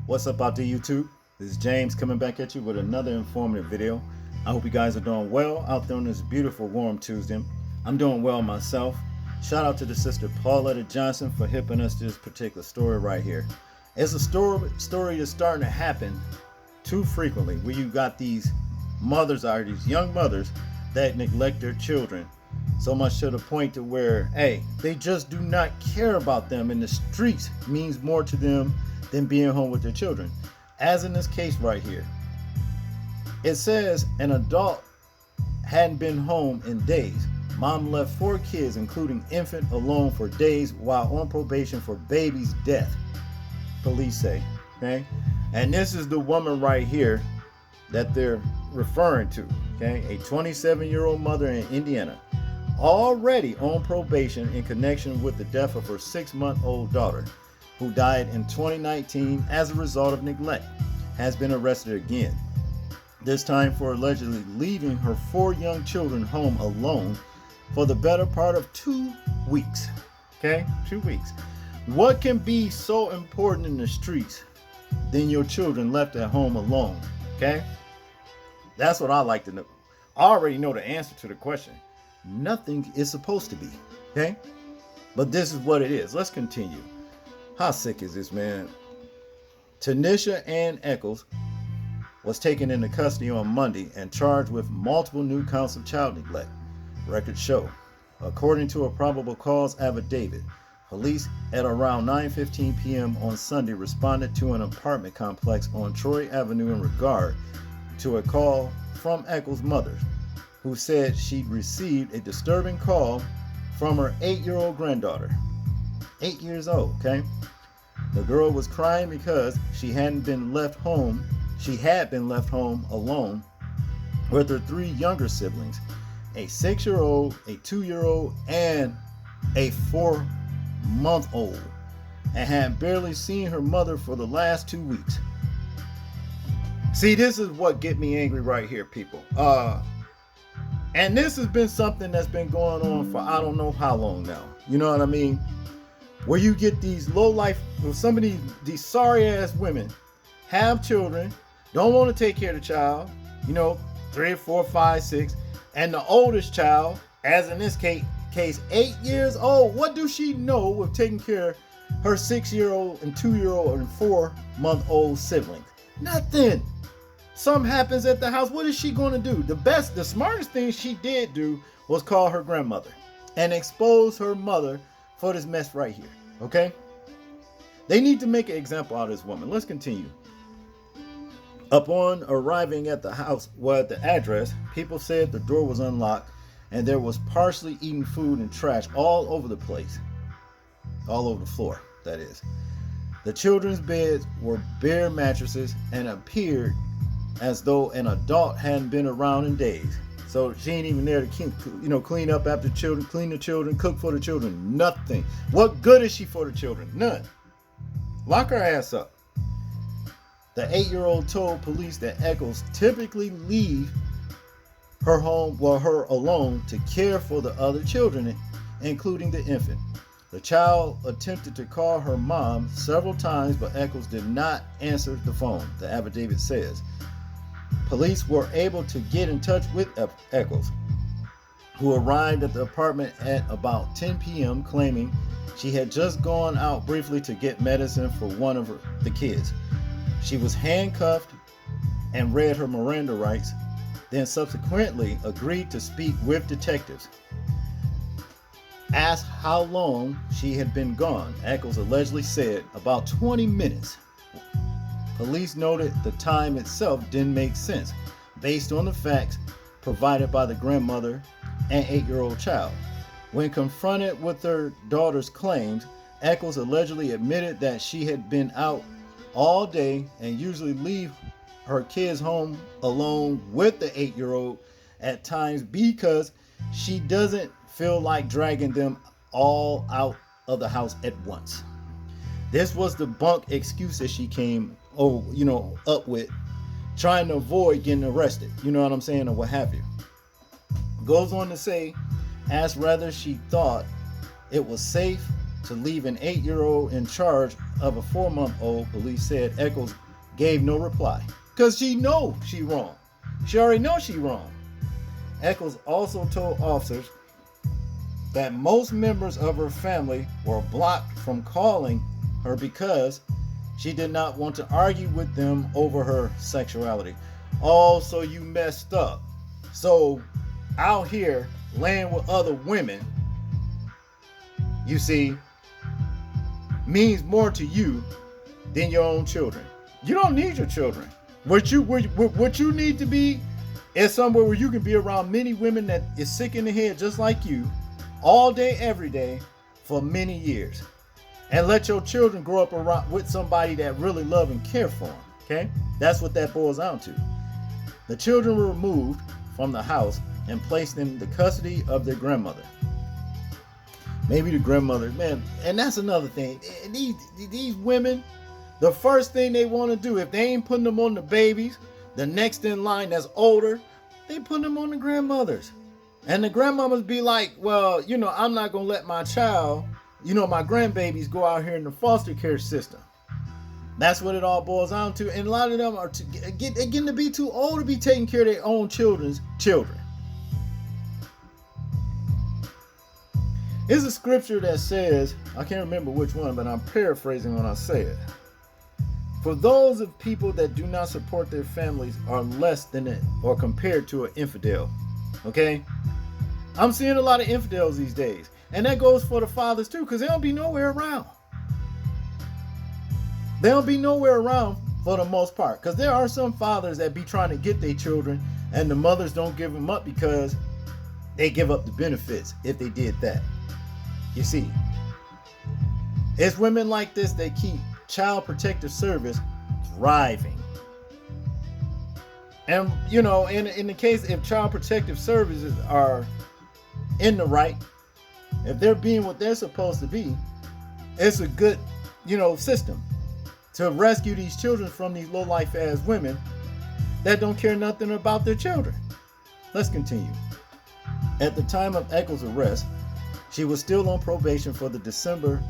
What's up out there, YouTube? This is James coming back at you with another informative video. I hope you guys are doing well out there on this beautiful warm Tuesday. I'm doing well myself. Shout out to the sister Pauletta Johnson for hipping us to this particular story right here. It's a story that's starting to happen too frequently, where you got these mothers out here, these young mothers that neglect their children so much to the point to where, hey, they just do not care about them, and the streets means more to them than being home with their children. As in this case right here, it says an adult hadn't been home in days. Mom left 4 kids, including infant, alone for days while on probation for baby's death, police say. Okay, and this is the woman right here that they're referring to. Okay, a 27-year-old mother in Indiana, already on probation in connection with the death of her 6-month-old daughter, who died in 2019 as a result of neglect, has been arrested again. This time for allegedly leaving her 4 young children home alone for the better part of 2 weeks. Okay, 2 weeks. What can be so important in the streets than your children left at home alone? Okay, that's what I like to know. I already know the answer to the question. Nothing is supposed to be. Okay, but this is what it is. Let's continue. How sick is this, man? Tanisha Ann Eccles was taken into custody on Monday and charged with multiple new counts of child neglect, records show. According to a probable cause affidavit, police at around 9:15 p.m. on Sunday responded to an apartment complex on Troy Avenue in regard to a call from Eccles' mother, who said she'd received a disturbing call from her 8-year-old granddaughter. 8 years old, okay? The girl was crying because she had been left home alone with her 3 younger siblings, a 6-year-old, a 2-year-old, and a 4-month-old, and had barely seen her mother for the last 2 weeks. See, this is what get me angry right here, people. And this has been something that's been going on for I don't know how long now. You know what I mean? Where you get these low life, some of these sorry ass women have children, don't want to take care of the child, 3, 4, 5, 6, and the oldest child, as in this case 8 years old. What do she know with taking care of her 6-year-old and 2-year-old and 4-month-old siblings? Nothing. Something happens at the house. What is she going to do? The smartest thing she did do was call her grandmother and expose her mother for this mess right here. Okay? They need to make an example out of this woman. Let's continue. Upon arriving at the house, at the address, people said the door was unlocked and there was partially eaten food and trash all over the place. All over the floor, that is. The children's beds were bare mattresses and appeared as though an adult hadn't been around in days. So she ain't even there to clean up after children, clean the children, cook for the children. Nothing. What good is she for the children? None. Lock her ass up. The 8-year-old told police that Eccles typically leave her alone to care for the other children, including the infant. The child attempted to call her mom several times, but Eccles did not answer the phone, the affidavit says. Police were able to get in touch with Eccles, who arrived at the apartment at about 10 p.m. claiming she had just gone out briefly to get medicine for one of the kids. She was handcuffed and read her Miranda rights, then subsequently agreed to speak with detectives. Asked how long she had been gone, Eccles allegedly said about 20 minutes. Police noted the time itself didn't make sense based on the facts provided by the grandmother and 8-year-old child. When confronted with her daughter's claims, Eccles allegedly admitted that she had been out all day and usually leave her kids home alone with the 8-year-old at times because she doesn't feel like dragging them all out of the house at once. This was the bunk excuse that she came up with, trying to avoid getting arrested, you know what I'm saying, or what have you. Goes on to say, asked whether she thought it was safe to leave an 8-year-old in charge of a 4-month-old, police said Eccles gave no reply. Because she knows she wrong. She already knows she wrong. Eccles also told officers that most members of her family were blocked from calling her because she did not want to argue with them over her sexuality. Oh, so you messed up. So out here laying with other women, you see, means more to you than your own children. You don't need your children. What you need to be is somewhere where you can be around many women that is sick in the head just like you, all day, every day, for many years. And let your children grow up around with somebody that really love and care for them. Okay? That's what that boils down to. The children were removed from the house and placed in the custody of their grandmother. Maybe the grandmother, man, and that's another thing. These women, the first thing they want to do, if they ain't putting them on the babies, the next in line that's older, they put them on the grandmothers. And the grandmamas be like, well, I'm not going to let my child, my grandbabies go out here in the foster care system. That's what it all boils down to. And a lot of them are getting to be too old to be taking care of their own children's children. There's a scripture that says, I can't remember which one, but I'm paraphrasing when I say it. For those of people that do not support their families are less than it or compared to an infidel. Okay? I'm seeing a lot of infidels these days. And that goes for the fathers too, because they don't be nowhere around. They don't be nowhere around for the most part. Because there are some fathers that be trying to get their children and the mothers don't give them up because they give up the benefits if they did that. You see, it's women like this that keep Child Protective Service thriving. And, in the case, if Child Protective Services are in the right, if they're being what they're supposed to be, it's a good, system to rescue these children from these low-life ass women that don't care nothing about their children. Let's continue. At the time of Eccles' arrest, she was still on probation for the December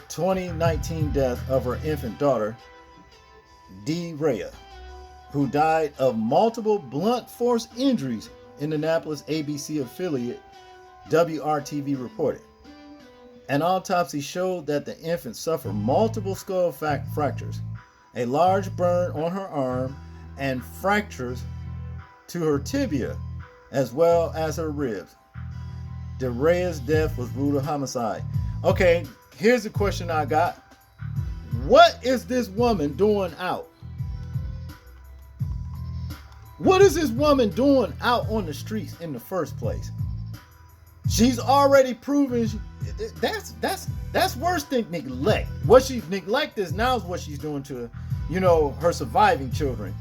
2019 death of her infant daughter, Dee Rhea, who died of multiple blunt force injuries, Indianapolis ABC affiliate WRTV reported. An autopsy showed that the infant suffered multiple skull fractures, a large burn on her arm, and fractures to her tibia, as well as her ribs. Dee Rhea's death was ruled a homicide. Okay, here's the question I got. What is this woman doing out? What is this woman doing out on the streets in the first place? She's already proven that's worse than neglect. What she neglect is now is what she's doing to, her surviving children.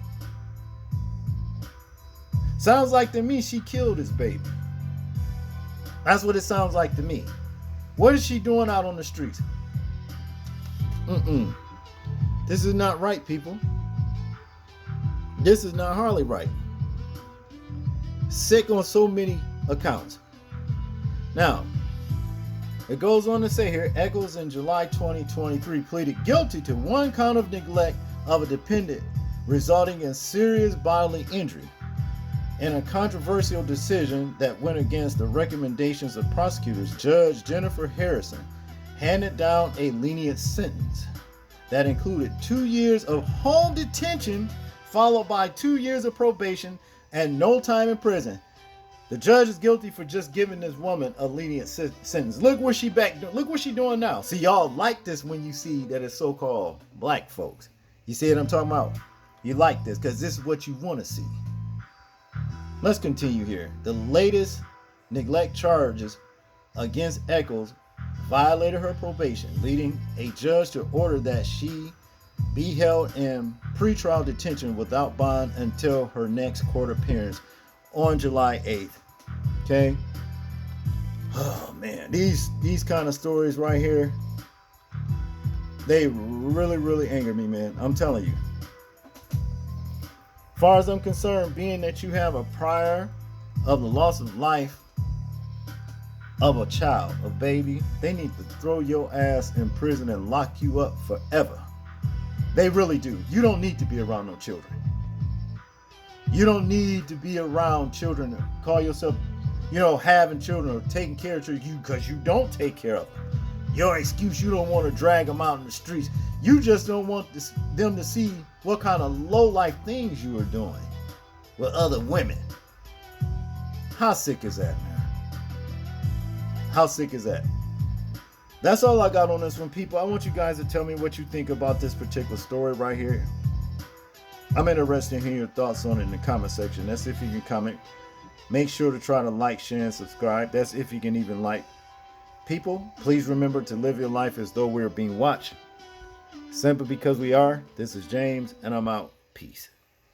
Sounds like to me she killed his baby. That's what it sounds like to me. What is she doing out on the streets? This is not right, people. This is not hardly right. Sick on so many accounts. Now, it goes on to say here, Eccles in July 2023 pleaded guilty to one count of neglect of a dependent, resulting in serious bodily injury. In a controversial decision that went against the recommendations of prosecutors, Judge Jennifer Harrison handed down a lenient sentence that included 2 years of home detention, followed by 2 years of probation and no time in prison. The judge is guilty for just giving this woman a lenient sentence. Look what she doing now. See, y'all like this when you see that it's so-called black folks. You see what I'm talking about? You like this because this is what you want to see. Let's continue here. The latest neglect charges against Eccles violated her probation, leading a judge to order that she be held in pretrial detention without bond until her next court appearance on July 8th. Okay? Oh man, these kind of stories right here, they really, really anger me, man. I'm telling you. As far as I'm concerned, being that you have a prior of the loss of life of a child, a baby, they need to throw your ass in prison and lock you up forever. They really do. You don't need to be around no children. You don't need to be around children to call yourself, having children or taking care of children because you don't take care of them. Your excuse, you don't want to drag them out in the streets. You just don't want them to see what kind of low-life things you are doing with other women. How sick is that, man? How sick is that? That's all I got on this one, people. I want you guys to tell me what you think about this particular story right here. I'm interested in hearing your thoughts on it in the comment section. That's if you can comment. Make sure to try to like, share, and subscribe. That's if you can even like. People, please remember to live your life as though we're being watched. Simply because we are. This is James, and I'm out. Peace.